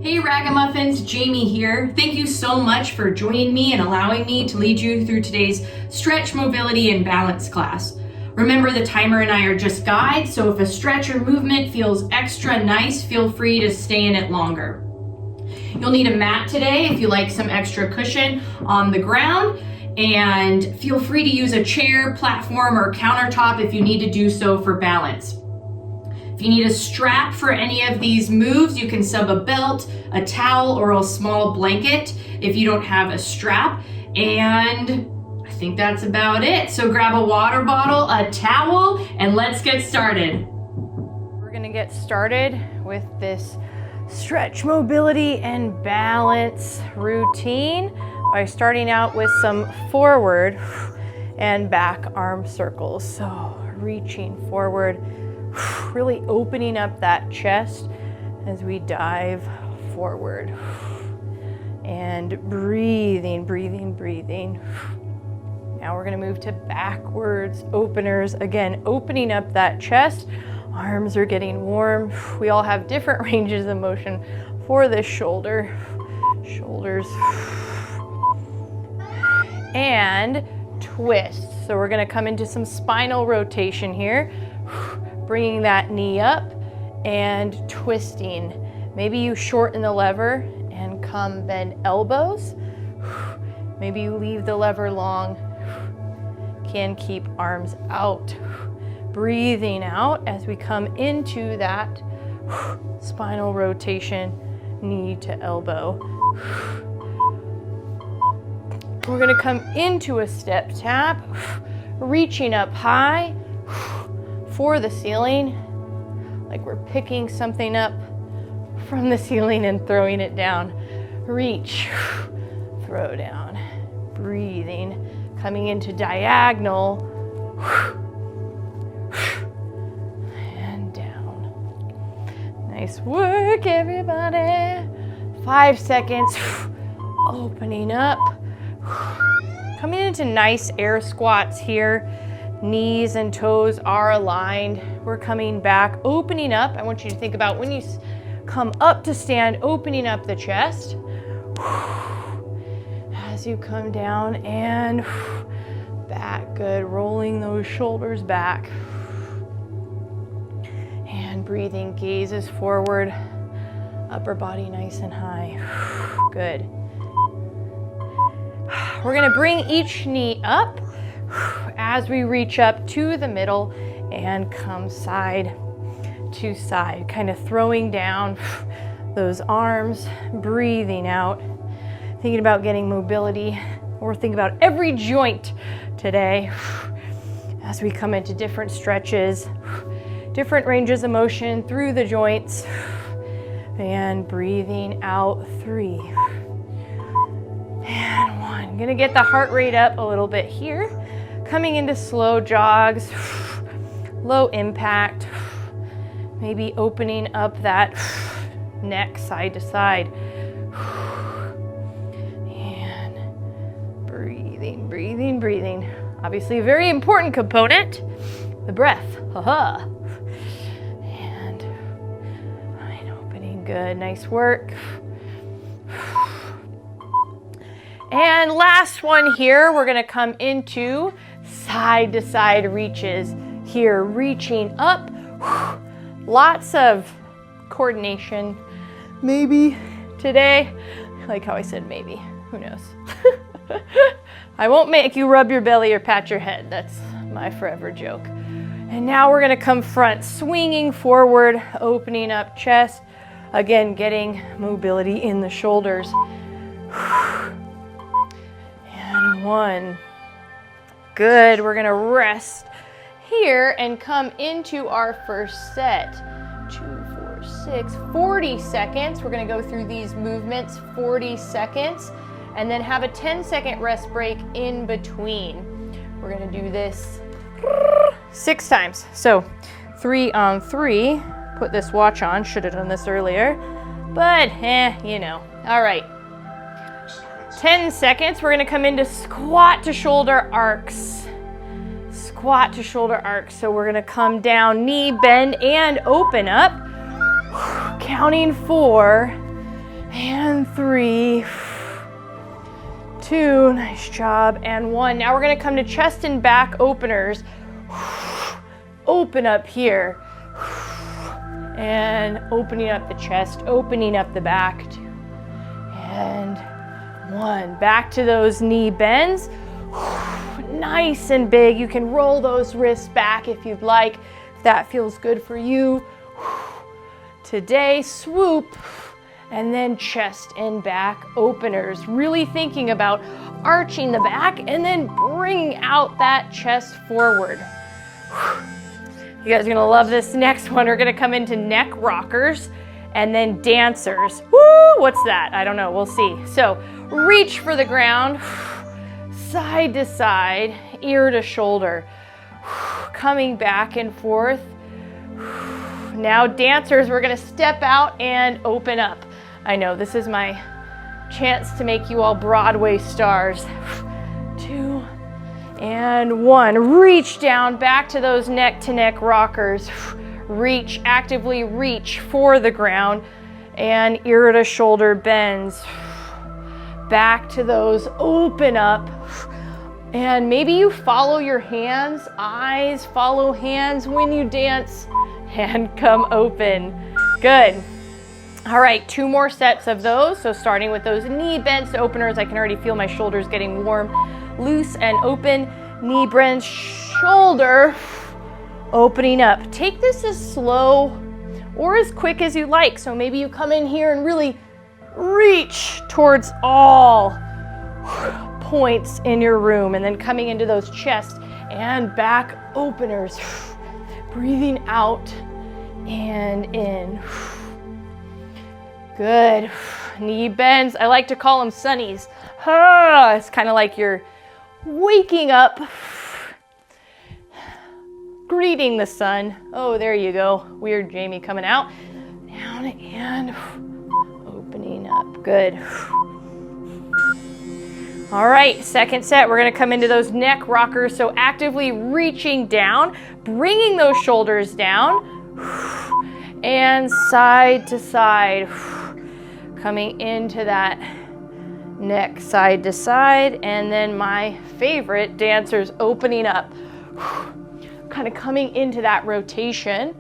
Hey Ragamuffins, Jamie here. Thank you so much for joining me and allowing me to lead you through today's stretch, mobility, and balance class. Remember, the timer and I are just guides, so if a stretch or movement feels extra nice, feel free to stay in it longer. You'll need a mat today if you like some extra cushion on the ground, and feel free to use a chair, platform, or countertop if you need to do so for balance. If you need a strap for any of these moves, you can sub a belt, a towel, or a small blanket if you don't have a strap. And I think that's about it. So grab a water bottle, a towel, and let's get started. We're gonna get started with this stretch, mobility, and balance routine by starting out with some forward and back arm circles. So reaching forward, really opening up that chest as we dive forward. And breathing, breathing, breathing. Now we're gonna move to backwards openers. Again, opening up that chest. Arms are getting warm. We all have different ranges of motion for this shoulder. Shoulders. And twist. So we're gonna come into some spinal rotation here. Bringing that knee up and twisting. Maybe you shorten the lever and come bend elbows. Maybe you leave the lever long. Can keep arms out. Breathing out as we come into that spinal rotation, knee to elbow. We're gonna come into a step tap, reaching up high for the ceiling, like we're picking something up from the ceiling and throwing it down. Reach, throw down, breathing, coming into diagonal, and down. Nice work, everybody. 5 seconds, opening up, coming into nice air squats here. Knees and toes are aligned. We're coming back, opening up. I want you to think about when you come up to stand, opening up the chest. As you come down and back, good. Rolling those shoulders back. And breathing, gazes forward, upper body nice and high. Good. We're gonna bring each knee up as we reach up to the middle and come side to side, kind of throwing down those arms, breathing out, thinking about getting mobility, or think about every joint today as we come into different stretches, different ranges of motion through the joints, and breathing out 3 and 1. Gonna get the heart rate up a little bit here. Coming into slow jogs, low impact, maybe opening up that neck side to side. And breathing, breathing, breathing. Obviously a very important component, the breath. And opening, good, nice work. And last one here, we're gonna come into side to side reaches here, reaching up. Lots of coordination, maybe today. I like how I said maybe, who knows? I won't make you rub your belly or pat your head. That's my forever joke. And now we're gonna come front, swinging forward, opening up chest. Again, getting mobility in the shoulders. And 1. Good, we're gonna rest here and come into our first set. 2, 4, 6, 40 seconds. We're gonna go through these movements 40 seconds and then have a 10-second rest break in between. We're gonna do this 6 times. So 3 on 3, put this watch on, should have done this earlier, but you know. All right, 10 seconds. We're gonna come into squat to shoulder arcs. Squat to shoulder arcs. So we're gonna come down, knee bend and open up. Counting 4, and 3, 2, nice job, and 1. Now we're gonna come to chest and back openers. Open up here, and opening up the chest, opening up the back, 2, and 1. Back to those knee bends. Nice and big. You can roll those wrists back if you'd like, if that feels good for you. Today, swoop, and then chest and back openers. Really thinking about arching the back and then bringing out that chest forward. You guys are gonna love this next one. We're gonna come into neck rockers and then dancers. Woo, what's that? I don't know, we'll see. So reach for the ground, side to side, ear to shoulder, coming back and forth. Now dancers, we're gonna step out and open up. I know, this is my chance to make you all Broadway stars. 2 and 1. Reach down, back to those neck to neck rockers. Reach, actively reach for the ground and ear to shoulder bends. Back to those, open up. And maybe you follow your hands, eyes follow hands when you dance, and come open. Good. All right, 2 more sets of those. So starting with those knee bends to openers, I can already feel my shoulders getting warm. Loose and open, knee bends, shoulder, opening up. Take this as slow or as quick as you like. So maybe you come in here and really reach towards all points in your room, and then coming into those chest and back openers. Breathing out and in. Good. Knee bends. I like to call them sunnies. It's kind of like you're waking up, greeting the sun. Oh, there you go. Weird Jamie coming out. Down and opening up. Good. All right, second set, we're gonna come into those neck rockers. So actively reaching down, bringing those shoulders down, and side to side. Coming into that neck side to side, and then my favorite, dancers, opening up. Kind of coming into that rotation,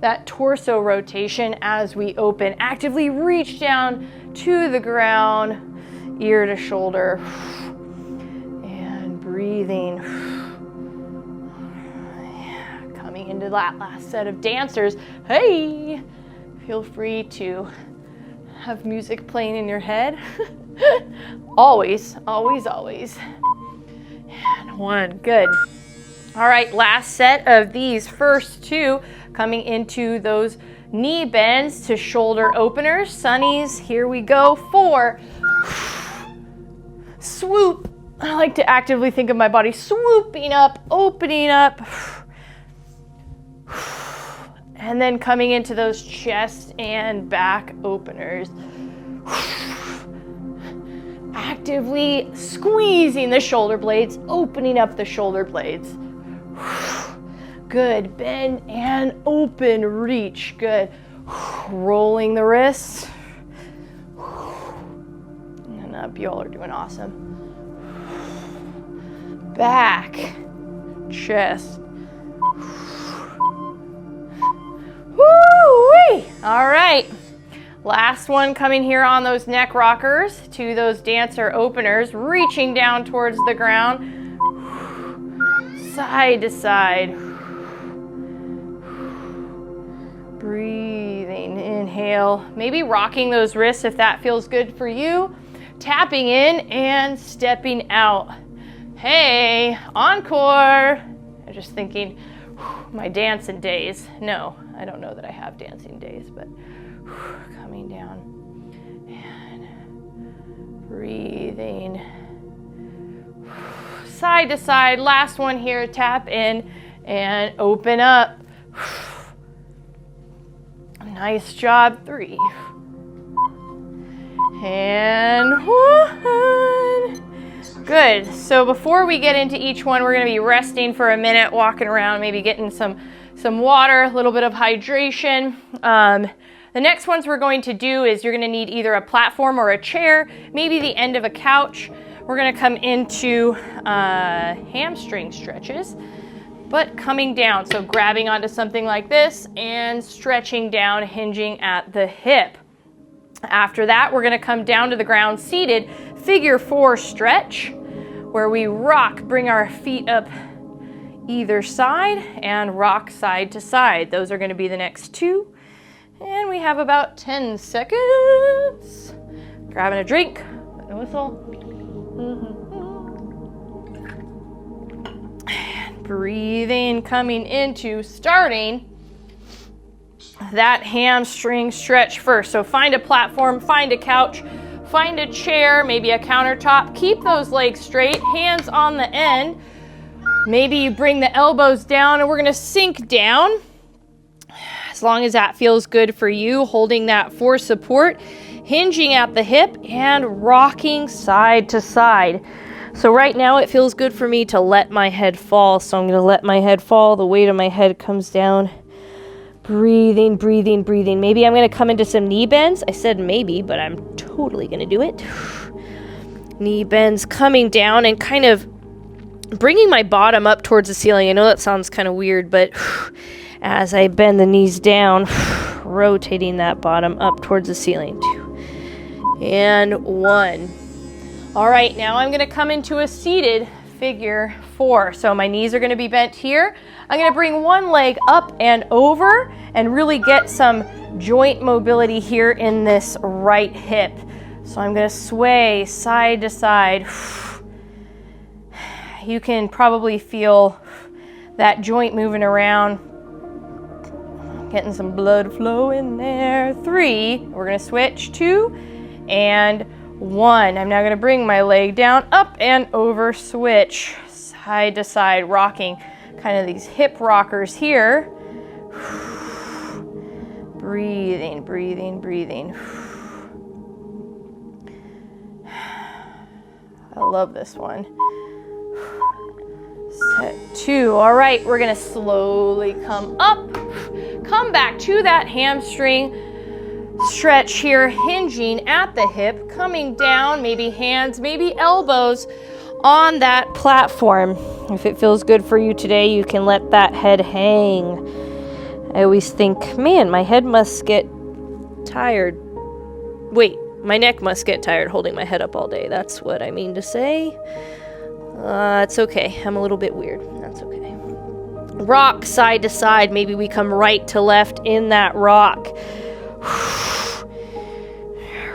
that torso rotation as we open. Actively reach down to the ground, ear to shoulder, and breathing. Coming into that last set of dancers. Hey, feel free to have music playing in your head. Always, always, always. And 1, good. All right, last set of these first 2, coming into those knee bends to shoulder openers. Sunnies, here we go. 4, swoop. I like to actively think of my body swooping up, opening up. And then coming into those chest and back openers. Actively squeezing the shoulder blades, opening up the shoulder blades. Good, bend and open, reach, good. Rolling the wrists. And up, you all are doing awesome. Back, chest. Woo-wee! All right, last one coming here on those neck rockers to those dancer openers, reaching down towards the ground, side to side. Breathing, inhale, maybe rocking those wrists if that feels good for you, tapping in and stepping out. Hey, encore. I'm just thinking, my dancing days. No, I don't know that I have dancing days, but coming down and breathing. Side to side, last one here, tap in and open up. Nice job, 3. And 1. Good, so before we get into each one, we're gonna be resting for a minute, walking around, maybe getting some water, a little bit of hydration. The next ones we're going to do is you're going to need either a platform or a chair, maybe the end of a couch. We're going to come into hamstring stretches, but coming down. So grabbing onto something like this and stretching down, hinging at the hip. After that, we're going to come down to the ground seated, figure 4 stretch, where we rock, bring our feet up either side and rock side to side. Those are going to be the next 2. And we have about 10 seconds. Grabbing a drink, putting a whistle. And breathing, coming into starting that hamstring stretch first. So find a platform, find a couch, find a chair, maybe a countertop. Keep those legs straight, hands on the end. Maybe you bring the elbows down and we're gonna sink down. As long as that feels good for you, holding that for support, hinging at the hip and rocking side to side. So right now it feels good for me to let my head fall. So I'm gonna let my head fall. The weight of my head comes down. Breathing, breathing, breathing. Maybe I'm gonna come into some knee bends. I said maybe, but I'm totally gonna do it. Knee bends, coming down and kind of bringing my bottom up towards the ceiling. I know that sounds kind of weird, but as I bend the knees down, rotating that bottom up towards the ceiling. 2 and 1. All right, now I'm gonna come into a seated figure 4. So my knees are gonna be bent here. I'm gonna bring one leg up and over and really get some joint mobility here in this right hip. So I'm gonna sway side to side. You can probably feel that joint moving around. Getting some blood flow in there. 3, we're gonna switch. 2 and 1. I'm now gonna bring my leg down, up and over, switch, side to side, rocking, kind of these hip rockers here. Breathing, breathing, breathing. I love this one. Set 2. All right, we're gonna slowly come up, come back to that hamstring stretch here, hinging at the hip, coming down, maybe hands, maybe elbows on that platform. If it feels good for you today, you can let that head hang. I always think, man, my head must get tired. Wait, my neck must get tired holding my head up all day. That's what I mean to say. It's okay. I'm a little bit weird. That's okay. Rock side to side. Maybe we come right to left in that rock.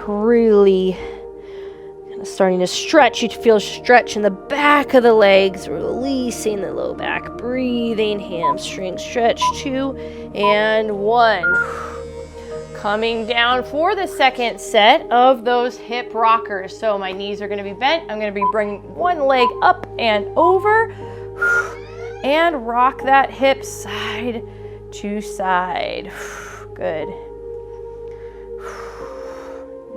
Really starting to stretch. You feel stretch in the back of the legs, releasing the low back, breathing, hamstring stretch. 2 and 1. Coming down for the second set of those hip rockers. So my knees are going to be bent. I'm going to be bringing one leg up and over and rock that hip side to side. Good.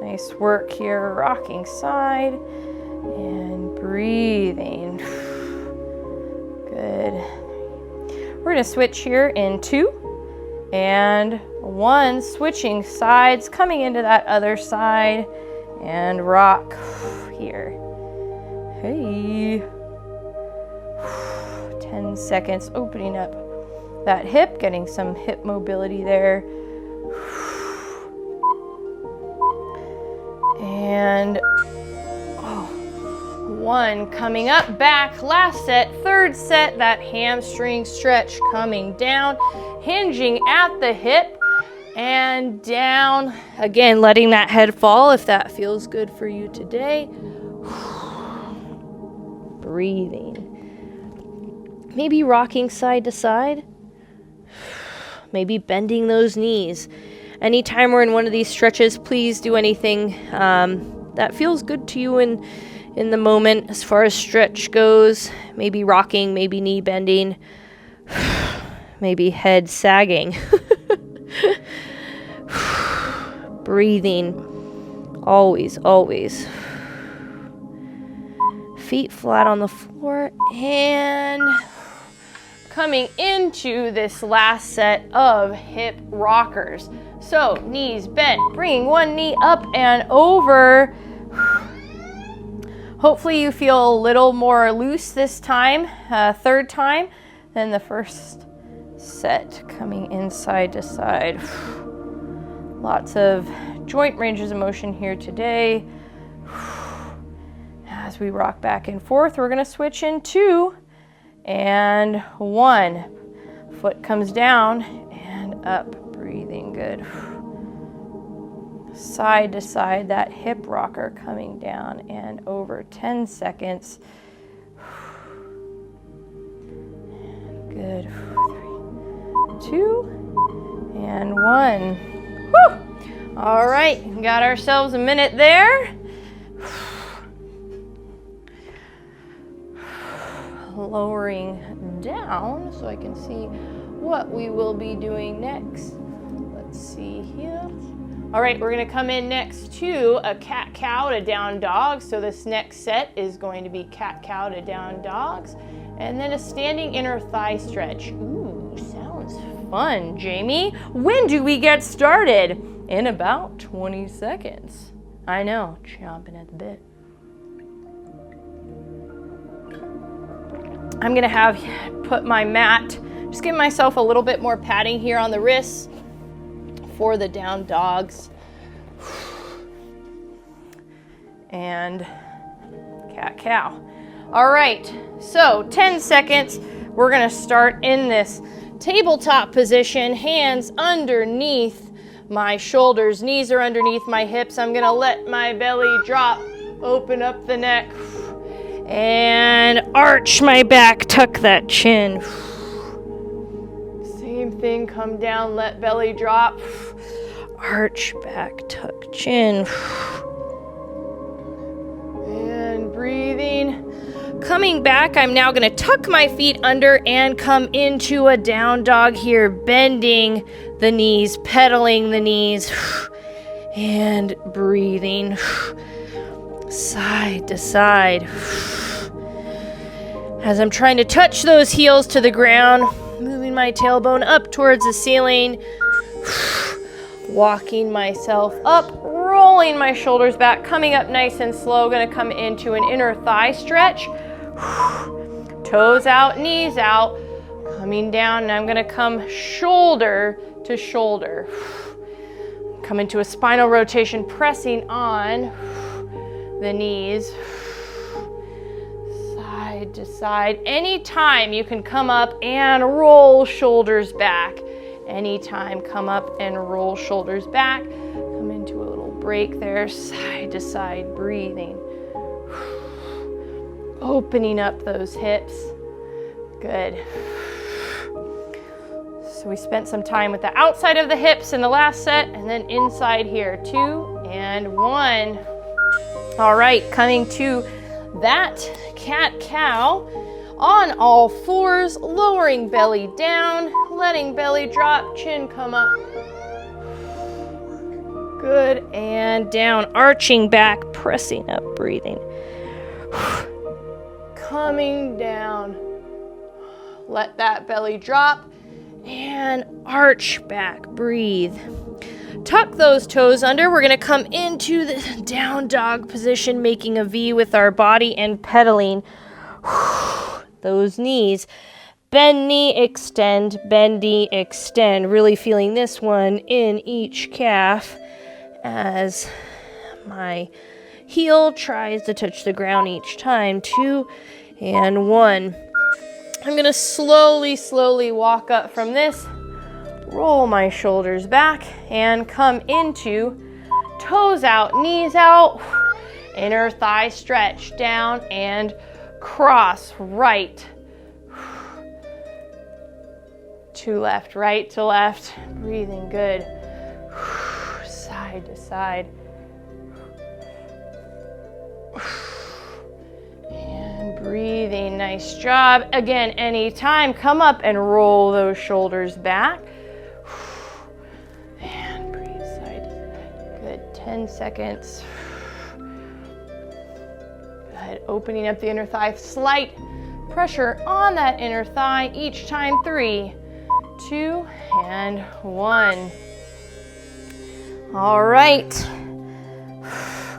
Nice work here, rocking side and breathing. Good. We're gonna switch here in 2 and 1, switching sides, coming into that other side and rock here. Hey. 10 seconds, opening up that hip, getting some hip mobility there. And 1, coming up, back, last set, third set, that hamstring stretch coming down, hinging at the hip and down. Again, letting that head fall if that feels good for you today. Breathing. Maybe rocking side to side. Maybe bending those knees. Anytime we're in one of these stretches, please do anything that feels good to you in the moment as far as stretch goes. Maybe rocking, maybe knee bending, maybe head sagging. Breathing, always, always. Feet flat on the floor and coming into this last set of hip rockers. So knees bent, bringing one knee up and over. Hopefully you feel a little more loose this time, third time, than the first set, coming inside to side. Lots of joint ranges of motion here today. As we rock back and forth, we're gonna switch in 2 and 1. Foot comes down and up, breathing good. Side to side, that hip rocker coming down and over, 10 seconds. Good. 3, 2, and 1. Woo! All right, got ourselves a minute there. Lowering down so I can see what we will be doing next. Let's see here. All right, we're gonna come in next to a cat-cow to down dog. So this next set is going to be cat-cow to down dogs. And then a standing inner thigh stretch. Ooh, sounds fun, Jamie. When do we get started? In about 20 seconds. I know, chomping at the bit. I'm gonna put my mat, just give myself a little bit more padding here on the wrists for the down dogs. And cat-cow. All right, so 10 seconds. We're gonna start in this tabletop position, hands underneath my shoulders, knees are underneath my hips. I'm gonna let my belly drop, open up the neck, and arch my back, tuck that chin. Same thing, come down, let belly drop, arch back, tuck chin. And breathing. Coming back, I'm now gonna tuck my feet under and come into a down dog here, bending the knees, pedaling the knees, and breathing side to side. As I'm trying to touch those heels to the ground, moving my tailbone up towards the ceiling, walking myself up, rolling my shoulders back, coming up nice and slow, gonna come into an inner thigh stretch. Toes out, knees out, coming down, and I'm gonna come shoulder to shoulder. Come into a spinal rotation, pressing on the knees, side to side. Anytime you can come up and roll shoulders back. Anytime, come up and roll shoulders back. Come into a little break there, side to side, breathing. Opening up those hips. Good. So we spent some time with the outside of the hips in the last set, and then inside here, 2 and 1. All right, coming to that cat-cow on all fours, lowering belly down, letting belly drop, chin come up. Good, and down, arching back, pressing up, breathing. Coming down, let that belly drop and arch back, breathe. Tuck those toes under. We're gonna come into the down dog position, making a V with our body and pedaling those knees. Bend knee, extend, bend knee, extend. Really feeling this one in each calf as my heel tries to touch the ground each time. 2 and 1. I'm gonna slowly walk up from this, roll my shoulders back, and come into toes out, knees out, inner thigh stretch down and cross right to left, right to left, breathing good, side to side. And breathing, nice job. Again, anytime, come up and roll those shoulders back. And breathe side to side. Good, 10 seconds. Good, opening up the inner thigh, slight pressure on that inner thigh each time. 3, 2, and 1. All right.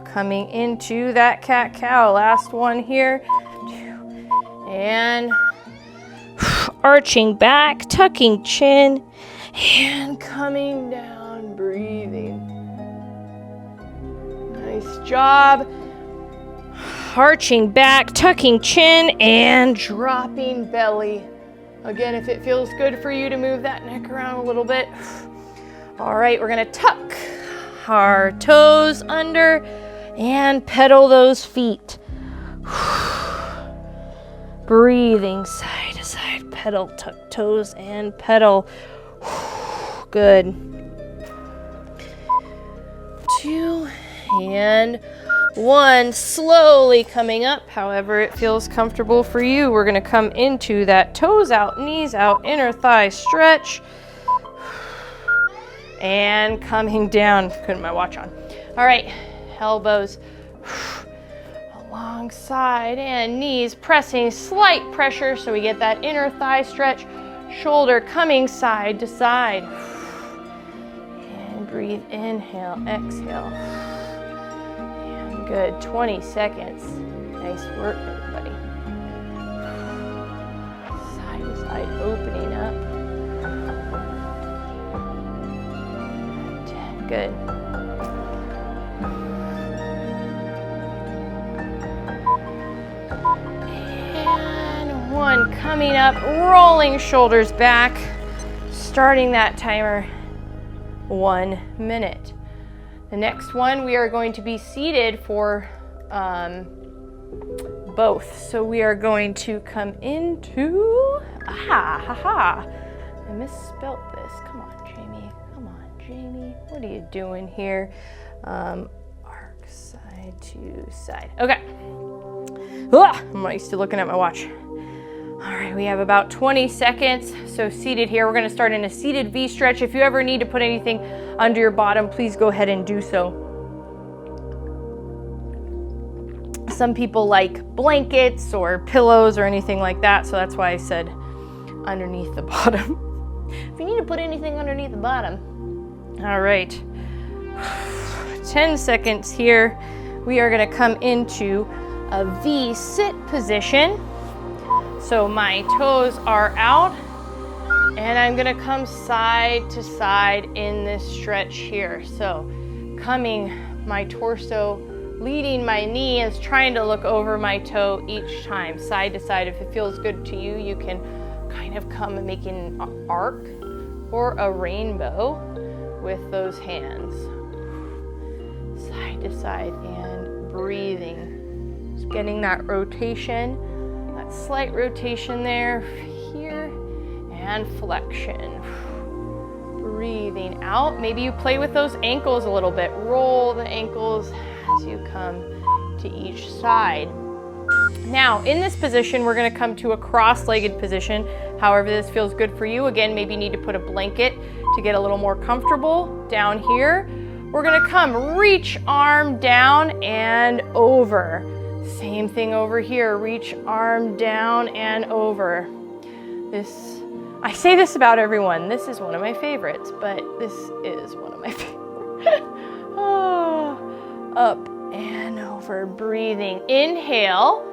Coming into that cat-cow. Last one here. 2, and arching back, tucking chin, and coming down, breathing. Nice job. Arching back, tucking chin, and dropping belly. Again, if it feels good for you to move that neck around a little bit. All right, we're gonna tuck our toes under and pedal those feet. Breathing side to side, pedal, tuck toes and pedal. Good. 2 and 1. Slowly coming up, however it feels comfortable for you. We're gonna come into that toes out, knees out, inner thigh stretch. And coming down. Couldn't my watch on. All right, elbows alongside and knees pressing, slight pressure so we get that inner thigh stretch. Shoulder coming side to side. And breathe, inhale, exhale. And good, 20 seconds. Nice work, everybody. Side to side, opening up. 10, good. And 1, coming up, rolling shoulders back, starting that timer, 1 minute. The next one, we are going to be seated for both. So we are going to come into, I misspelled this. Come on, Jamie. Come on, Jamie. What are you doing here? Arc side to side. Okay. I'm not used to looking at my watch. All right, we have about 20 seconds. So seated here, we're gonna start in a seated V stretch. If you ever need to put anything under your bottom, please go ahead and do so. Some people like blankets or pillows or anything like that, so that's why I said underneath the bottom. If you need to put anything underneath the bottom. All right, 10 seconds here. We are gonna come into a V sit position. So my toes are out and I'm gonna come side to side in this stretch here. So coming my torso, leading my knee is trying to look over my toe each time, side to side. If it feels good to you, you can kind of come making an arc or a rainbow with those hands. Side to side and breathing. Just getting that rotation, that slight rotation there, here, and flexion. Breathing out. Maybe you play with those ankles a little bit. Roll the ankles as you come to each side. Now, in this position, we're gonna come to a cross-legged position. However this feels good for you. Again, maybe you need to put a blanket to get a little more comfortable. Down here, we're gonna come, reach arm down and over. Same thing over here, reach arm down and over. I say this about everyone. This is one of my favorites, but this is one of my favorites. Up and over, breathing. Inhale,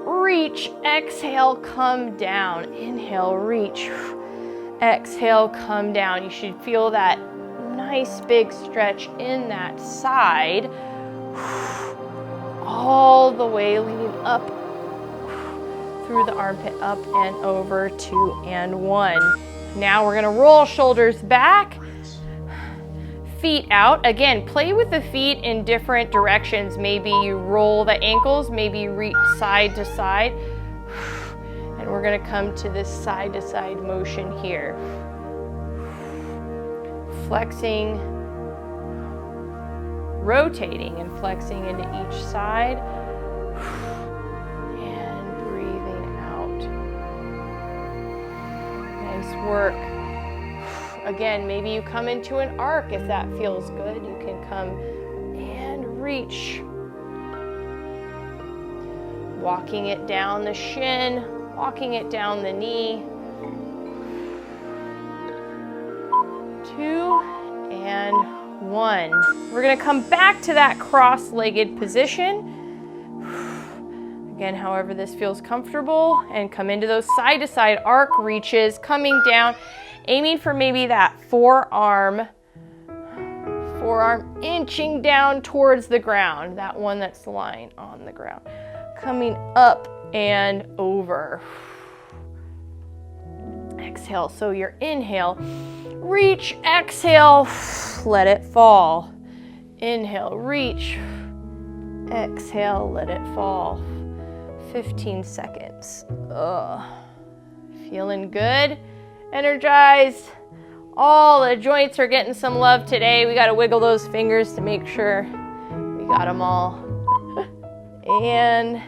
reach, exhale, come down. Inhale, reach, exhale, come down. You should feel that nice big stretch in that side. All the way leading up through the armpit, up and over, 2 and 1. Now we're gonna roll shoulders back, feet out. Again, play with the feet in different directions. Maybe you roll the ankles, maybe you reach side to side. And we're gonna come to this side to side motion here. Flexing, rotating and flexing into each side. And breathing out. Nice work. Again, maybe you come into an arc if that feels good. You can come and reach. walking it down the shin, walking it down the knee. 2 and 1. We're going to come back to that cross-legged position. Again, however this feels comfortable, and come into those side-to-side arc reaches, coming down, aiming for maybe that forearm inching down towards the ground, that one that's lying on the ground. Coming up and over. Exhale, so your inhale, reach, exhale, let it fall. Inhale, reach, exhale, let it fall. 15 seconds. Feeling good, energized. All the joints are getting some love today. We got to wiggle those fingers to make sure we got them all. And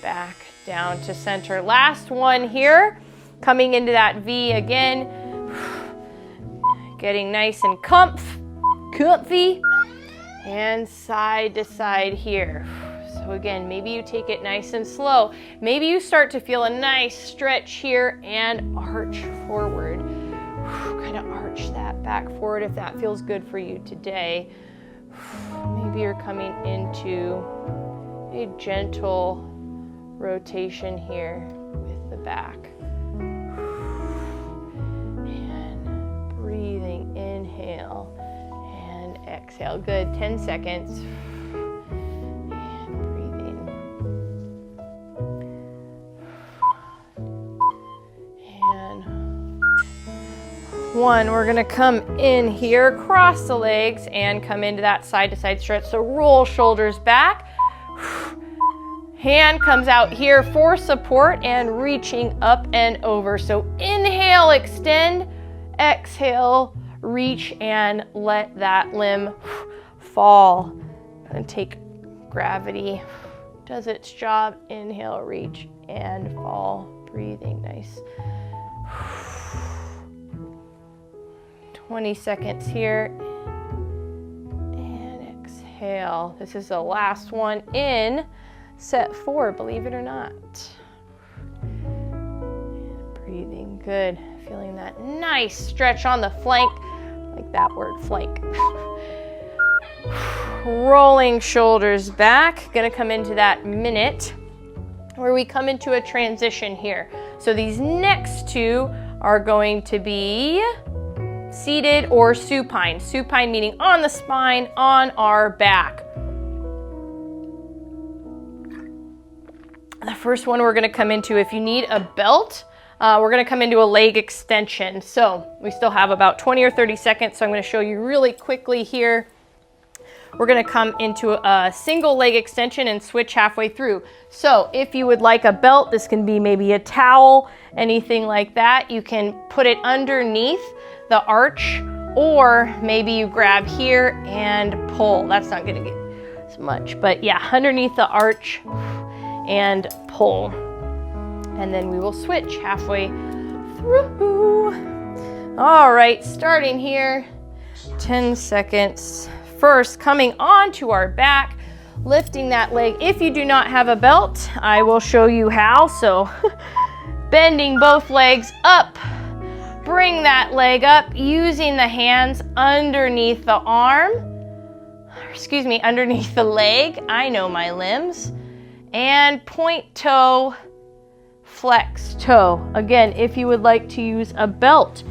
back down to center. Last one here. Coming into that V again. Getting nice and comfy. And side to side here. So again, maybe you take it nice and slow. Maybe you start to feel a nice stretch here and arch forward. Kind of arch that back forward if that feels good for you today. Maybe you're coming into a gentle rotation here with the back. And breathing, inhale and exhale. Good, 10 seconds. One, we're gonna come in here, cross the legs, and come into that side-to-side stretch. So roll shoulders back. Hand comes out here for support and reaching up and over. So inhale, extend, exhale, reach, and let that limb fall. And take gravity, does its job. Inhale, reach, and fall. Breathing nice. 20 seconds here, and exhale. This is the last one in set 4, believe it or not. And breathing, good. Feeling that nice stretch on the flank, like that word, flank. Rolling shoulders back. Gonna come into that minute where we come into a transition here. So these next two are going to be seated or supine. Supine meaning on the spine, on our back. The first one we're going to come into, if you need a belt, we're going to come into a leg extension. So we still have about 20 or 30 seconds, so I'm going to show you really quickly here. We're going to come into a single leg extension and switch halfway through. So if you would like a belt, this can be maybe a towel, anything like that. You can put it underneath the arch, or maybe you grab here and pull. That's not going to get as much, but yeah, underneath the arch and pull. And then we will switch halfway through. All right, starting here, 10 seconds. First, coming onto our back, lifting that leg. If you do not have a belt, I will show you how. So bending both legs up, bring that leg up, using the hands underneath the arm, underneath the leg. I know my limbs. And point toe, flex toe. Again, if you would like to use a belt,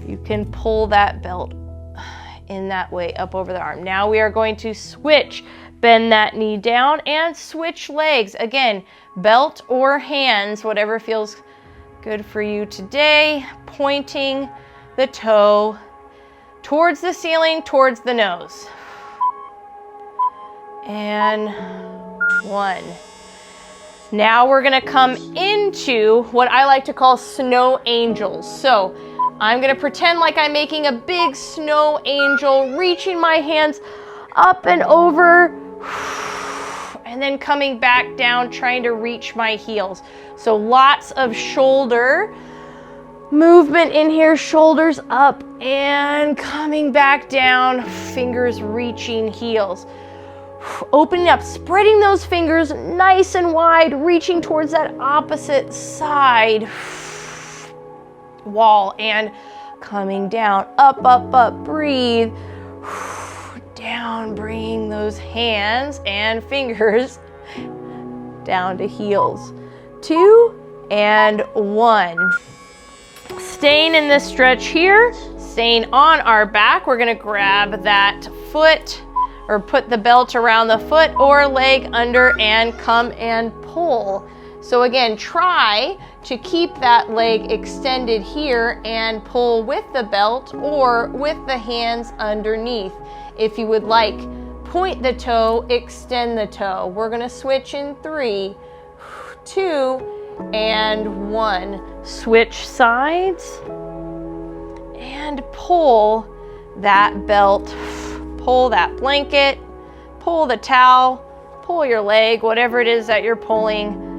you can pull that belt in that way up over the arm. Now we are going to switch, bend that knee down and switch legs. Again, belt or hands, whatever feels good for you today. Pointing the toe towards the ceiling, towards the nose. And 1. Now we're gonna come into what I like to call snow angels. So I'm gonna pretend like I'm making a big snow angel, reaching my hands up and over, and then coming back down, trying to reach my heels. So lots of shoulder movement in here, shoulders up and coming back down, fingers reaching heels. Opening up, spreading those fingers nice and wide, reaching towards that opposite side wall and coming down. Up, up, up, breathe. Down, bringing those hands and fingers down to heels. 2 and 1. Staying in this stretch here, staying on our back, we're gonna grab that foot or put the belt around the foot or leg under and come and pull. So again, try to keep that leg extended here and pull with the belt or with the hands underneath. If you would like, point the toe, extend the toe. We're gonna switch in 3, 2, and 1. Switch sides and pull that belt, pull that blanket, pull the towel, pull your leg, whatever it is that you're pulling.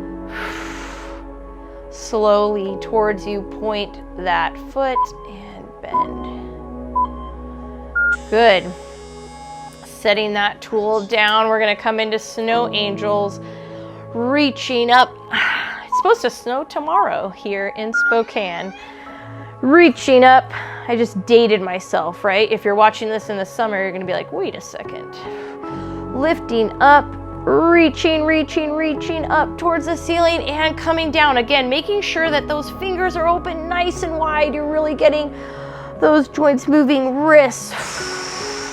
Slowly towards you, point that foot and bend. Good. Setting that tool down, we're gonna come into snow angels, reaching up. It's supposed to snow tomorrow here in Spokane. Reaching up, I just dated myself, right? If you're watching this in the summer, you're gonna be like, wait a second. Lifting up, reaching, reaching, reaching up towards the ceiling and coming down. Again, making sure that those fingers are open nice and wide. You're really getting those joints moving, wrists.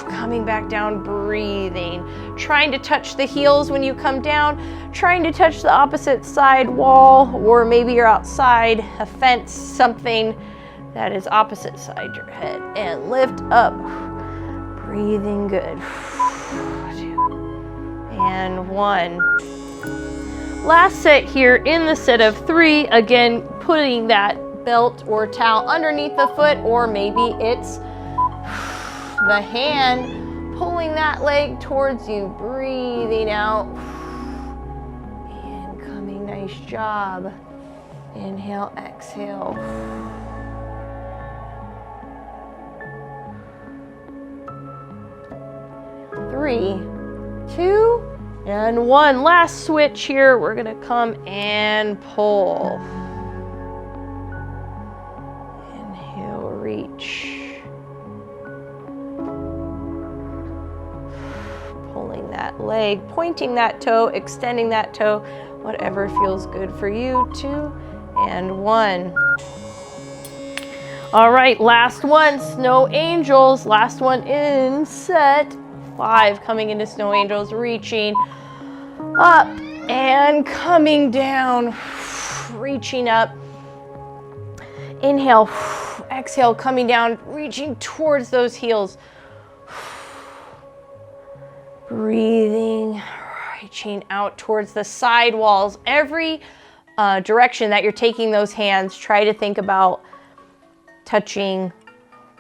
Coming back down, breathing. Trying to touch the heels when you come down. Trying to touch the opposite side wall, or maybe you're outside, a fence, something that is opposite side your head. And lift up. Breathing good. 2 and 1. Last set here in the set of 3. Again, putting that belt or towel underneath the foot, or maybe it's the hand pulling that leg towards you. Breathing out. And coming, nice job. Inhale, exhale. Three, 2, and 1. Last switch here. We're gonna come and pull. Inhale, reach. Pulling that leg, pointing that toe, extending that toe, whatever feels good for you. 2 and 1. All right, last one, snow angels. Last one in set 5, coming into snow angels, reaching up and coming down, reaching up. Inhale, exhale, coming down, reaching towards those heels. Breathing, reaching out towards the side walls. Every direction that you're taking those hands, try to think about touching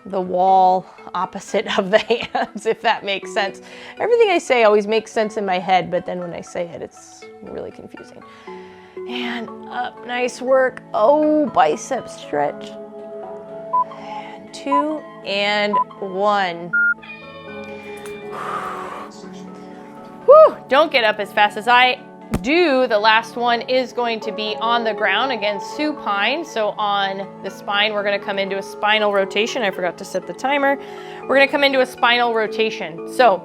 the wall opposite of the hands, if that makes sense. Everything I say always makes sense in my head, but then when I say it, it's really confusing. And up, nice work. Oh, bicep stretch. And 2 and 1. Whew, don't get up as fast as I do. The last one is going to be on the ground, again, supine. So on the spine, we're gonna come into a spinal rotation. I forgot to set the timer. We're gonna come into a spinal rotation. So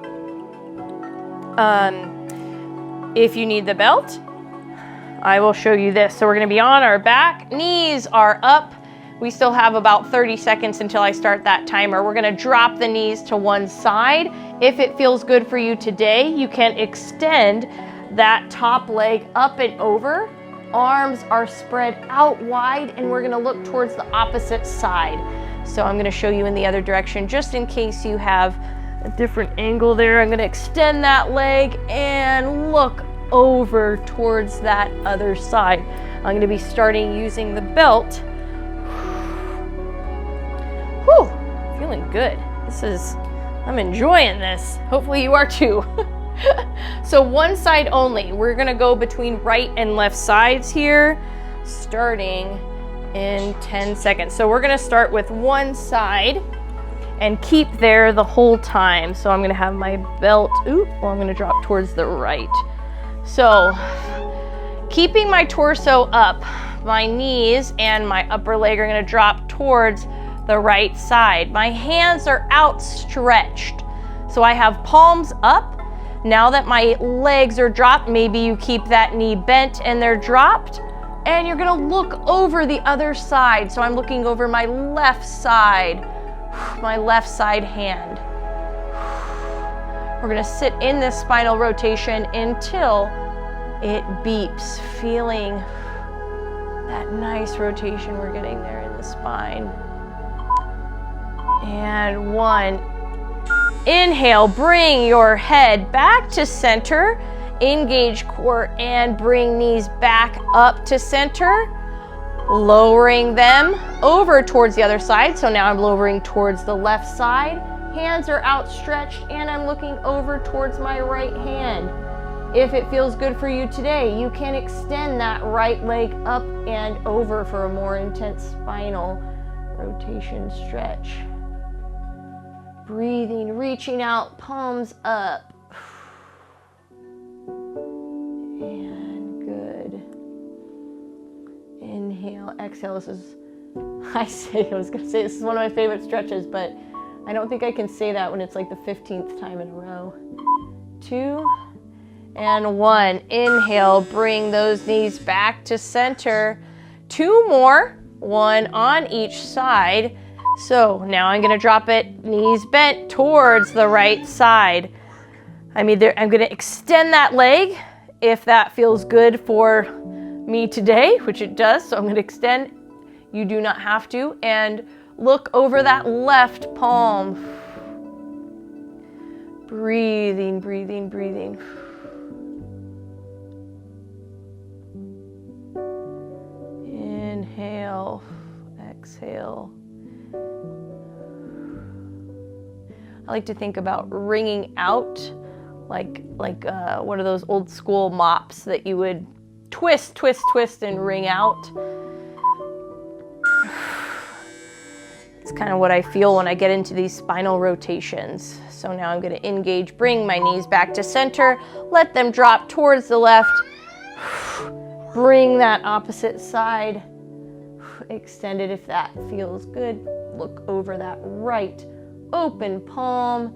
if you need the belt, I will show you this. So we're gonna be on our back, knees are up. We still have about 30 seconds until I start that timer. We're gonna drop the knees to one side. If it feels good for you today, you can extend that top leg up and over. Arms are spread out wide, and we're gonna look towards the opposite side. So I'm gonna show you in the other direction, just in case you have a different angle there. I'm gonna extend that leg and look over towards that other side. I'm gonna be starting using the belt. Whew, feeling good. I'm enjoying this. Hopefully you are too. So one side only. We're gonna go between right and left sides here, starting in 10 seconds. So we're gonna start with one side, and keep there the whole time. So I'm gonna have my belt, I'm gonna drop towards the right. So keeping my torso up, my knees and my upper leg are gonna drop towards the right side. My hands are outstretched. So I have palms up. Now that my legs are dropped, maybe you keep that knee bent and they're dropped, and you're gonna look over the other side. So I'm looking over my left side hand. We're gonna sit in this spinal rotation until it beeps, feeling that nice rotation we're getting there in the spine. And 1. Inhale, bring your head back to center, engage core, and bring knees back up to center, lowering them over towards the other side. So now I'm lowering towards the left side. Hands are outstretched, and I'm looking over towards my right hand. If it feels good for you today, you can extend that right leg up and over for a more intense spinal rotation stretch. Breathing, reaching out, palms up. And good. Inhale, exhale. This is, I was gonna say this is one of my favorite stretches, but I don't think I can say that when it's like the 15th time in a row. 2 and 1. Inhale, bring those knees back to center. 2 more, 1 on each side. So now I'm gonna drop it, knees bent towards the right side. I'm gonna extend that leg if that feels good for me today, which it does. So I'm gonna extend, you do not have to, and look over that left palm. Breathing, breathing, breathing. Inhale, exhale. I like to think about wringing out, like one of those old school mops that you would twist, twist, twist, and wring out. It's kind of what I feel when I get into these spinal rotations. So now I'm going to engage, bring my knees back to center, let them drop towards the left, bring that opposite side, extend it if that feels good, look over that right open palm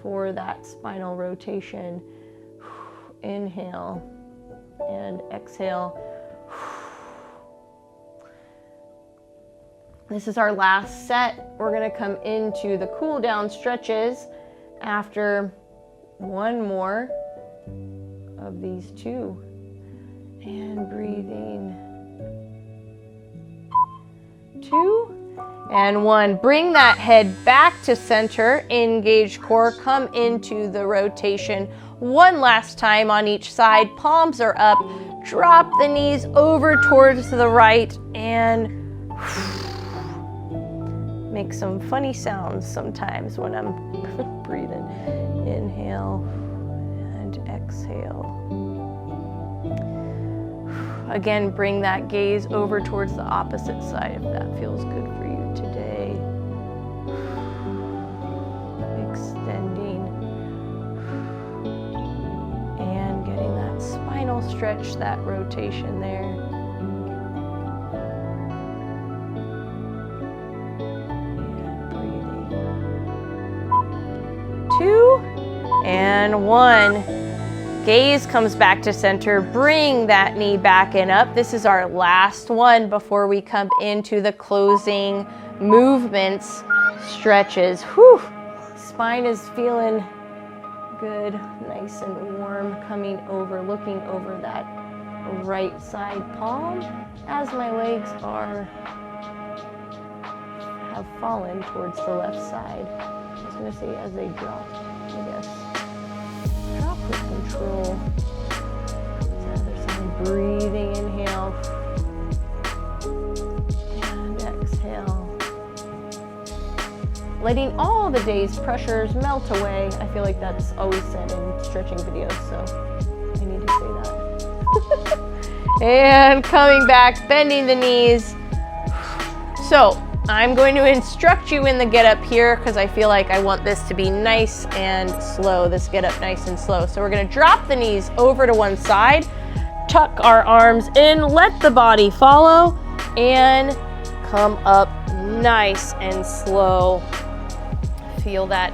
for that spinal rotation. Inhale and exhale. This is our last set. We're going to come into the cool down stretches after 1 more of these 2. And breathing. 2 and 1. Bring that head back to center, engage core, come into the rotation. 1 last time on each side, palms are up, drop the knees over towards the right, and make some funny sounds sometimes when I'm breathing. Inhale and exhale. Again, bring that gaze over towards the opposite side if that feels good for you today. Extending and getting that spinal stretch, that rotation there. And breathing. 2 and 1. Gaze comes back to center. Bring that knee back and up. This is our last one before we come into the closing movements, stretches. Whew. Spine is feeling good, nice and warm, coming over, looking over that right side palm as my legs have fallen towards the left side. I was going to say as they drop, I guess. Drop with control. Other side, breathing, inhale. And exhale. Letting all the day's pressures melt away. I feel like that's always said in stretching videos, so I need to say that. And coming back, bending the knees. So I'm going to instruct you in the get up here because I feel like I want this to be nice and slow, this get up nice and slow. So we're gonna drop the knees over to one side, tuck our arms in, let the body follow, and come up nice and slow. Feel that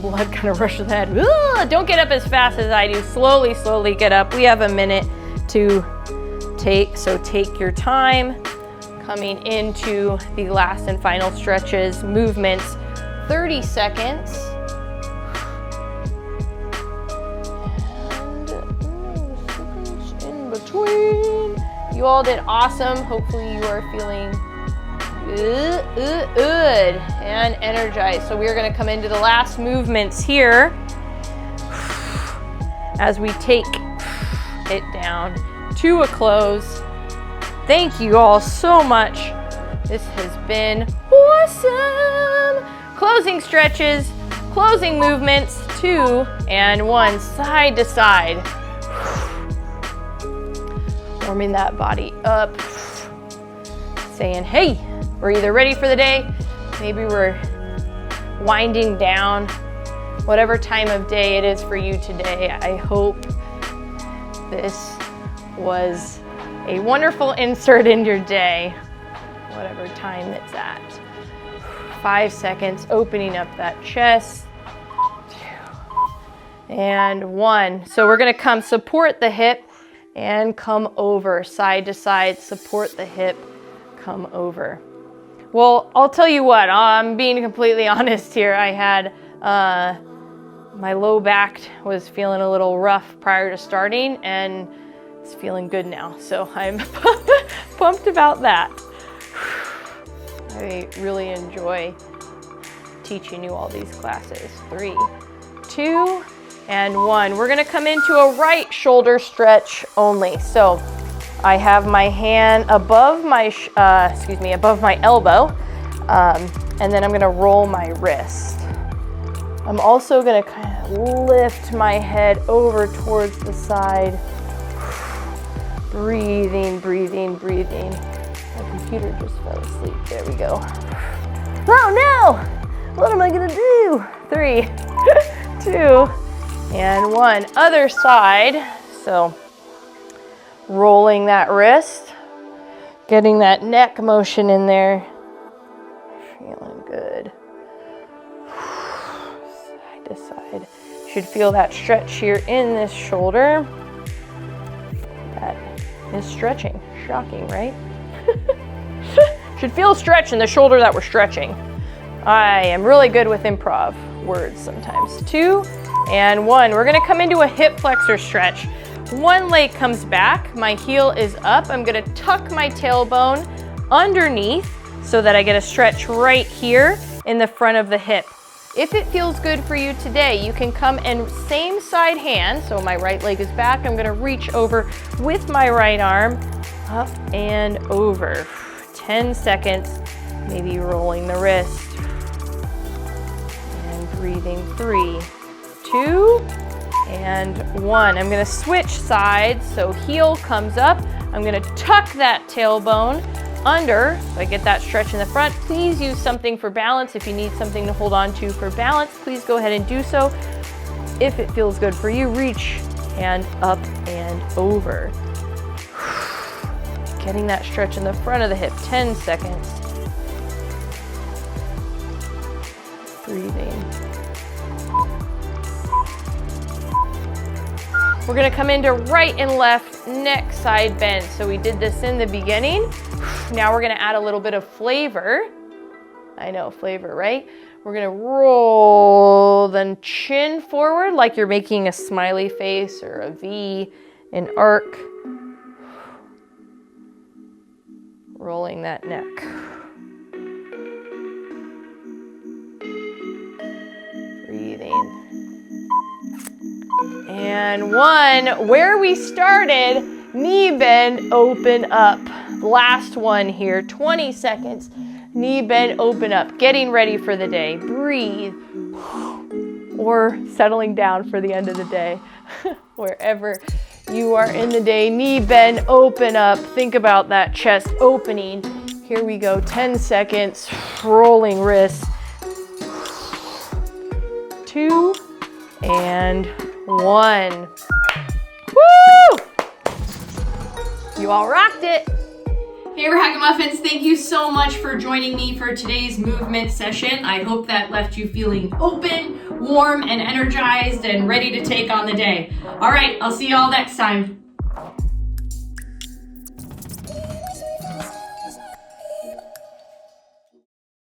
blood kind of rush to the head. Ugh, don't get up as fast as I do. Slowly, slowly get up. We have a minute to take, so take your time. Coming into the last and final stretches, movements, 30 seconds. And in between. You all did awesome. Hopefully you are feeling good and energized. So we're gonna come into the last movements here as we take it down to a close. Thank you all so much. This has been awesome. Closing stretches, closing movements, 2 and 1, side to side. Warming that body up. Saying, hey, we're either ready for the day, maybe we're winding down. Whatever time of day it is for you today, I hope this was a wonderful insert in your day, whatever time it's at. 5 seconds, opening up that chest. 2 and 1. So we're gonna come support the hip and come over, side to side, support the hip, come over. Well, I'll tell you what, I'm being completely honest here. I had, my low back was feeling a little rough prior to starting, and it's feeling good now. So I'm pumped about that. I really enjoy teaching you all these classes. 3, 2, and 1. We're gonna come into a right shoulder stretch only. So I have my hand above my, above my elbow, and then I'm gonna roll my wrist. I'm also gonna kind of lift my head over towards the side. Breathing, breathing, breathing. My computer just fell asleep. There we go. Oh no! What am I gonna do? 3, 2, and 1. Other side. So rolling that wrist, getting that neck motion in there. Feeling good. Side to side. Should feel that stretch here in this shoulder. That is stretching. Shocking, right? Should feel a stretch in the shoulder that we're stretching. I am really good with improv words sometimes. 2 and 1. We're gonna come into a hip flexor stretch. One leg comes back, my heel is up. I'm gonna tuck my tailbone underneath so that I get a stretch right here in the front of the hip. If it feels good for you today, you can come and same side hand, so my right leg is back, I'm gonna reach over with my right arm, up and over. 10 seconds, maybe rolling the wrist. And breathing, 3, 2, and 1. I'm gonna switch sides, so heel comes up. I'm gonna tuck that tailbone under, so I get that stretch in the front. Please use something for balance. If you need something to hold on to for balance, please go ahead and do so. If it feels good for you, reach hand up and over. Getting that stretch in the front of the hip, 10 seconds. Breathing. We're gonna come into right and left neck side bend. So we did this in the beginning. Now we're gonna add a little bit of flavor. I know, flavor, right? We're gonna roll the chin forward like you're making a smiley face or a V, an arc. Rolling that neck. Breathing. And 1, where we started, knee bend, open up. Last one here, 20 seconds. Knee bend, open up. Getting ready for the day. Breathe. Or settling down for the end of the day. Wherever you are in the day, knee bend, open up. Think about that chest opening Here we go, 10 seconds, rolling wrists. 2 and 1. Woo! You all rocked it. Hey Ragamuffins, thank you so much for joining me for today's movement session. I hope that left you feeling open, warm, and energized and ready to take on the day. All right, I'll see you all next time.